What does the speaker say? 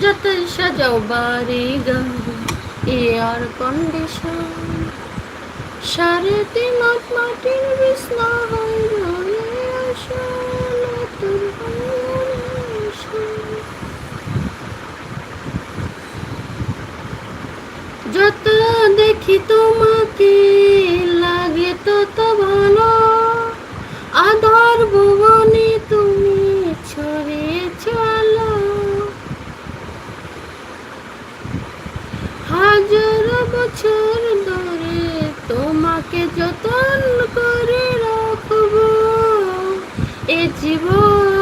যতই সাজাও বাড়ি গাড়ি এয়ার কন্ডিশন, সাড়ে তিন হাত মাটির বিছনা হয় রয়ে আসা নতুন ভালোবাসা। যত দেখি তোমাকে লাগে তত ভালো, আধার ভুবনে তুমি ছড়িয়ে চলো। হাজার বছর ধরে তোমাকে যতন করে রাখবো, এ জীবন